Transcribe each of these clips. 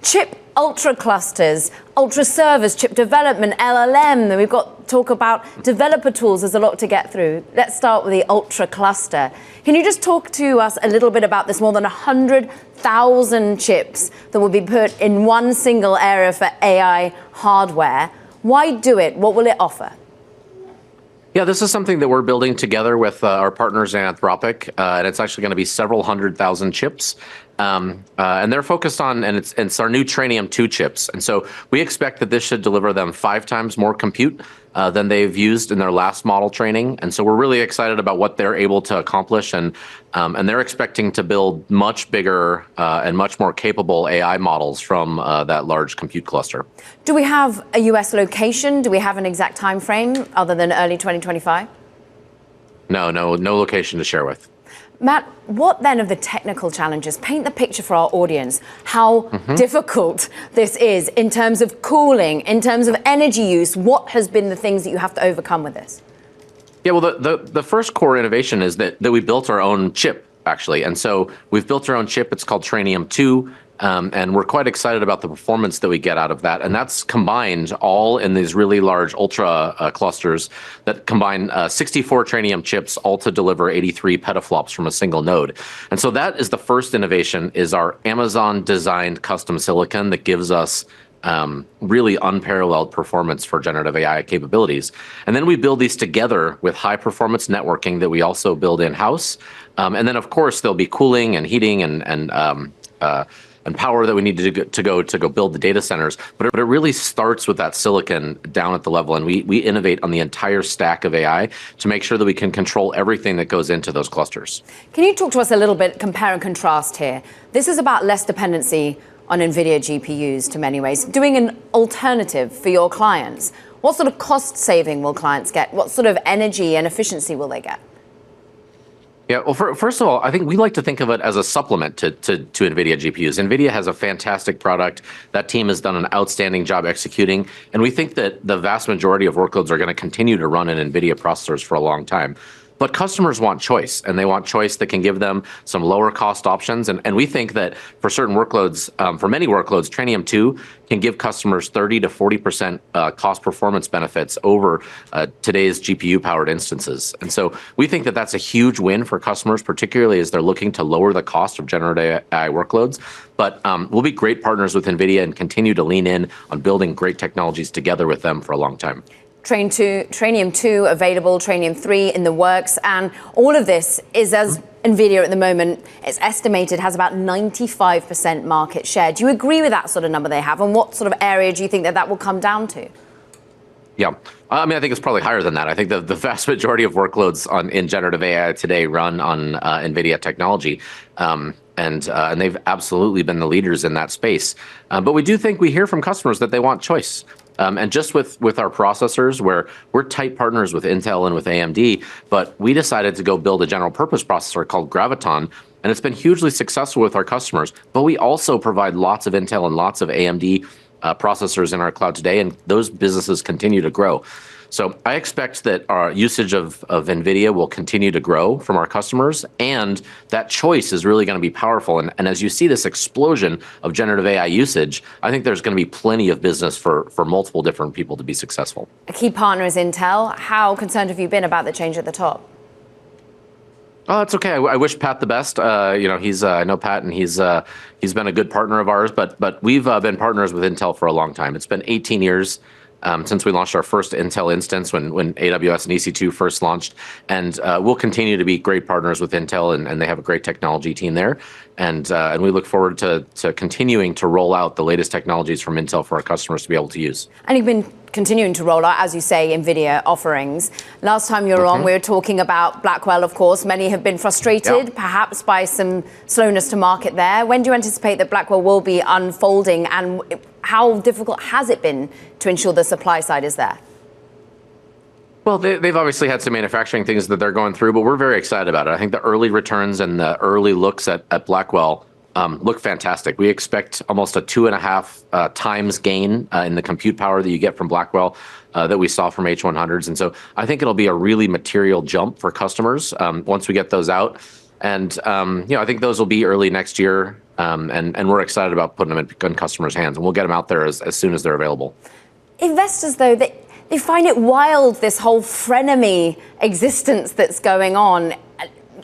chip ultra clusters, ultra servers, chip development, LLM, then we've got talk about developer tools. There's a lot to get through. Let's start with the ultra cluster. Can you just talk to us a little bit about this more than 100,000 chips that will be put in one single area for AI hardware? Why do it? What will it offer? Yeah, this is something that we're building together with our partners in Anthropic, and it's actually going to be several 100,000 chips. And they're focused on, and it's our new Trainium 2 chips. And so we expect that this should deliver them 5 times more compute than they've used in their last model training. And so we're really excited about what they're able to accomplish. And they're expecting to build much bigger and much more capable AI models from that large compute cluster. Do we have a US location? Do we have an exact time frame other than early 2025? No location to share with. Matt, what then of the technical challenges? Paint the picture for our audience, how difficult this is in terms of cooling, in terms of energy use. What has been the things that you have to overcome with this? Yeah, well, the first core innovation is that we built our own chip, actually. And so we've built our own chip. It's called Trainium 2. And we're quite excited about the performance that we get out of that. And that's combined all in these really large ultra clusters that combine 64 Trainium chips, all to deliver 83 petaflops from a single node. And so that is the first innovation, is our Amazon designed custom silicon that gives us really unparalleled performance for generative AI capabilities. And then we build these together with high performance networking that we also build in-house. And then of course there'll be cooling and heating and power that we need to go build the data centers. But it really starts with that silicon down at the level. And we innovate on the entire stack of AI to make sure that we can control everything that goes into those clusters. Can you talk to us a little bit, compare and contrast here? This is about less dependency on NVIDIA GPUs to many ways, doing an alternative for your clients. What sort of cost saving will clients get? What sort of energy and efficiency will they get? Yeah, well, first of all, I think we like to think of it as a supplement to NVIDIA GPUs. NVIDIA has a fantastic product. That team has done an outstanding job executing. And we think that the vast majority of workloads are going to continue to run in NVIDIA processors for a long time. But customers want choice, and they want choice that can give them some lower cost options. And we think that for certain workloads, for many workloads, Trainium 2 can give customers 30 to 40% cost performance benefits over today's GPU powered instances. And so we think that that's a huge win for customers, particularly as they're looking to lower the cost of generative AI workloads. But we'll be great partners with NVIDIA and continue to lean in on building great technologies together with them for a long time. Trainium 2 available, Trainium 3 in the works, and all of this is, as NVIDIA at the moment, it's estimated, has about 95% market share. Do you agree with that sort of number they have, and what sort of area do you think that will come down to? Yeah, I mean, I think it's probably higher than that. I think the vast majority of workloads in generative AI today run on NVIDIA technology. And they've absolutely been the leaders in that space. But we do think we hear from customers that they want choice. And just with our processors, where we're tight partners with Intel and with AMD, but we decided to go build a general purpose processor called Graviton, and it's been hugely successful with our customers. But we also provide lots of Intel and lots of AMD processors in our cloud today, and those businesses continue to grow. So I expect that our usage of NVIDIA will continue to grow from our customers, and that choice is really going to be powerful. And as you see this explosion of generative AI usage, I think there's going to be plenty of business for multiple different people to be successful. A key partner is Intel. How concerned have you been about the change at the top? Oh, it's okay. I wish Pat the best. I know Pat, and he's been a good partner of ours. But we've been partners with Intel for a long time. It's been 18 years. Since we launched our first Intel instance when AWS and EC2 first launched. And we'll continue to be great partners with Intel, and they have a great technology team there. And we look forward to continuing to roll out the latest technologies from Intel for our customers to be able to use. And you've been continuing to roll out, as you say, NVIDIA offerings. Last time you were on, we were talking about Blackwell, of course. Many have been frustrated, perhaps by some slowness to market there. When do you anticipate that Blackwell will be unfolding, and how difficult has it been to ensure the supply side is there? Well, they've obviously had some manufacturing things that they're going through, but we're very excited about it. I think the early returns and the early looks at Blackwell look fantastic. We expect almost a 2.5 times gain in the compute power that you get from Blackwell that we saw from H100s. And so I think it'll be a really material jump for customers once we get those out. And I think those will be early next year. And we're excited about putting them in customers' hands, and we'll get them out there as soon as they're available. Investors, though, they find it wild, this whole frenemy existence that's going on.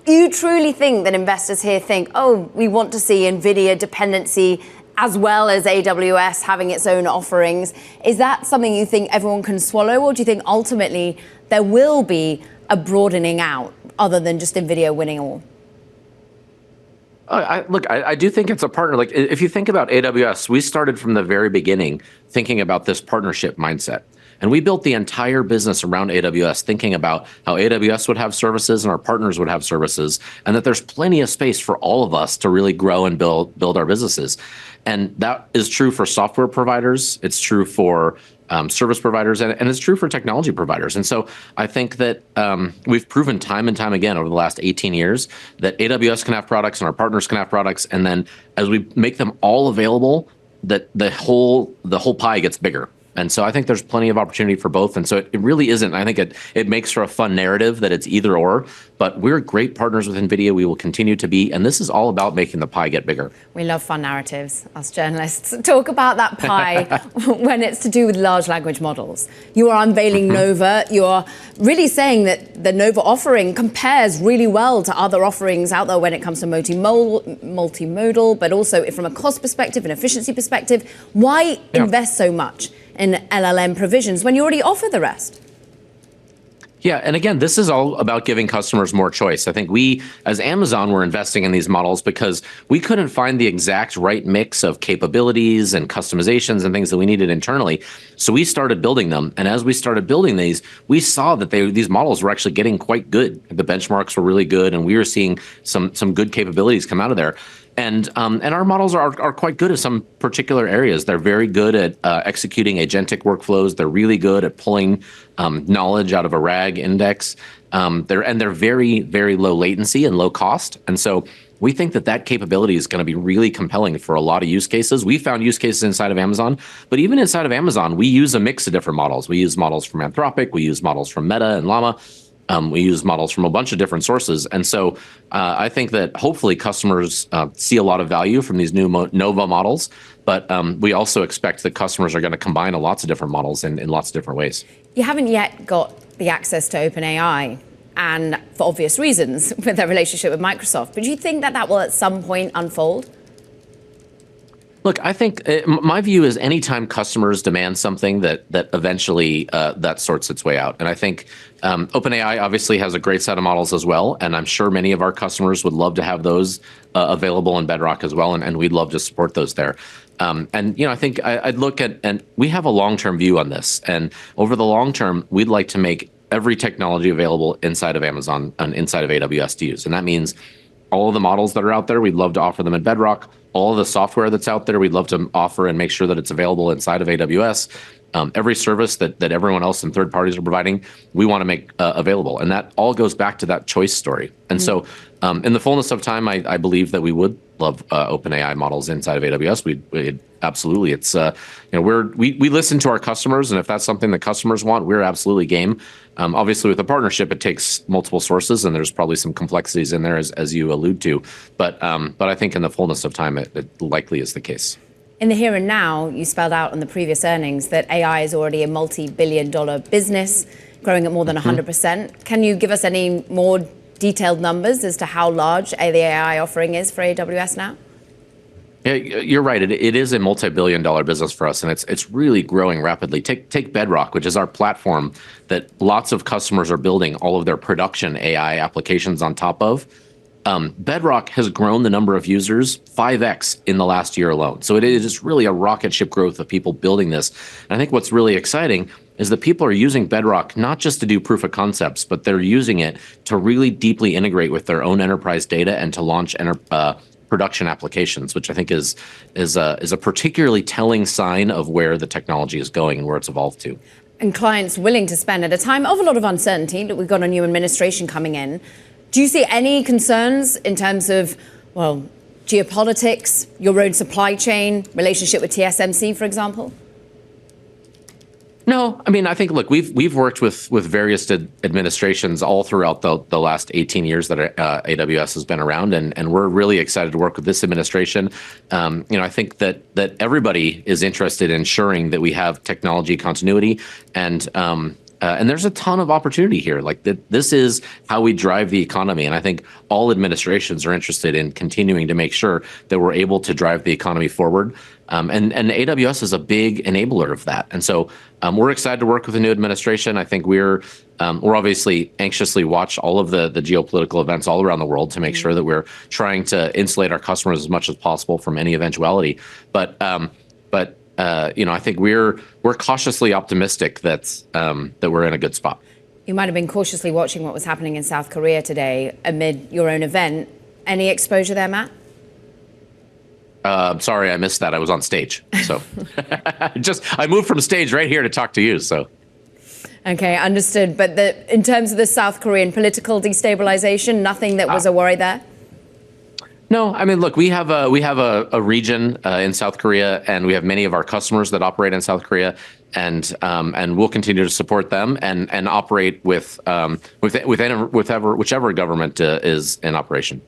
You truly think that investors here think, oh, we want to see NVIDIA dependency as well as AWS having its own offerings? Is that something you think everyone can swallow, or do you think ultimately there will be a broadening out other than just NVIDIA winning all? I do think it's a partner. Like, if you think about AWS, we started from the very beginning thinking about this partnership mindset. And we built the entire business around AWS, thinking about how AWS would have services and our partners would have services, and that there's plenty of space for all of us to really grow and build our businesses. And that is true for software providers. It's true for service providers, and it's true for technology providers. And so I think that we've proven time and time again over the last 18 years that AWS can have products and our partners can have products. And then as we make them all available, that the whole pie gets bigger. And so I think there's plenty of opportunity for both. And so it really isn't. I think it makes for a fun narrative that it's either or, but we're great partners with NVIDIA. We will continue to be. And this is all about making the pie get bigger. We love fun narratives, us journalists. Talk about that pie when it's to do with large language models. You are unveiling Nova. You are really saying that the Nova offering compares really well to other offerings out there when it comes to multimodal, but also from a cost perspective and efficiency perspective. Why invest so much in LLM provisions when you already offer the rest? Yeah, and again, this is all about giving customers more choice. I think we, as Amazon, were investing in these models because we couldn't find the exact right mix of capabilities and customizations and things that we needed internally. So we started building them. And as we started building these, we saw that these models were actually getting quite good. The benchmarks were really good, and we were seeing some good capabilities come out of there. And our models are quite good at some particular areas. They're very good at executing agentic workflows. They're really good at pulling knowledge out of a RAG index. They're very, very low latency and low cost. And so we think that capability is going to be really compelling for a lot of use cases. We found use cases inside of Amazon, but even inside of Amazon, we use a mix of different models. We use models from Anthropic. We use models from Meta and Llama. We use models from a bunch of different sources. And so I think that hopefully customers see a lot of value from these new Nova models, but we also expect that customers are going to combine lots of different models in lots of different ways. You haven't yet got the access to OpenAI, and for obvious reasons with their relationship with Microsoft, but do you think that will at some point unfold? Look, I think my view is anytime customers demand something that eventually that sorts its way out. And I think OpenAI obviously has a great set of models as well. And I'm sure many of our customers would love to have those available in Bedrock as well. And we'd love to support those there. I think I'd look at, and we have a long-term view on this. And over the long term, we'd like to make every technology available inside of Amazon and inside of AWS to use. And that means all of the models that are out there, we'd love to offer them in Bedrock. All of the software that's out there, we'd love to offer and make sure that it's available inside of AWS. Every service that everyone else and third parties are providing, we want to make available. And that all goes back to that choice story. And so in the fullness of time, I believe that we would love OpenAI models inside of AWS. We'd absolutely. It's we listen to our customers, and if that's something that customers want, we're absolutely game. Obviously, with a partnership, it takes multiple sources, and there's probably some complexities in there, as you allude to. But I think in the fullness of time, it likely is the case. In the here and now, you spelled out on the previous earnings that AI is already a multi-billion-dollar business, growing at more than 100%. Can you give us any more detailed numbers as to how large the AI offering is for AWS now? Yeah, you're right. It is a multi-billion-dollar business for us, and it's really growing rapidly. Take Bedrock, which is our platform that lots of customers are building all of their production AI applications on top of. Bedrock has grown the number of users 5x in the last year alone. So it is just really a rocket ship growth of people building this. And I think what's really exciting is that people are using Bedrock not just to do proof of concepts, but they're using it to really deeply integrate with their own enterprise data and to launch production applications, which I think is a particularly telling sign of where the technology is going and where it's evolved to. And clients willing to spend at a time of a lot of uncertainty, that we've got a new administration coming in. Do you see any concerns in terms of, geopolitics, your own supply chain, relationship with TSMC, for example? No, I mean, I think, look, we've worked with various administrations all throughout the last 18 years that AWS has been around, and we're really excited to work with this administration. I think that everybody is interested in ensuring that we have technology continuity, and there's a ton of opportunity here. Like this is how we drive the economy, and I think all administrations are interested in continuing to make sure that we're able to drive the economy forward. And AWS is a big enabler of that. And so we're excited to work with the new administration. I think we're obviously anxiously watch all of the geopolitical events all around the world to make sure that we're trying to insulate our customers as much as possible from any eventuality. But I think we're cautiously optimistic that we're in a good spot. You might have been cautiously watching what was happening in South Korea today amid your own event. Any exposure there, Matt? Sorry, I missed that. I was on stage. So I moved from stage right here to talk to you. So. Okay, understood. But in terms of the South Korean political destabilization, nothing that was a worry there? No, I mean, look, we have a region in South Korea, and we have many of our customers that operate in South Korea, and we'll continue to support them and operate with whichever government is in operation.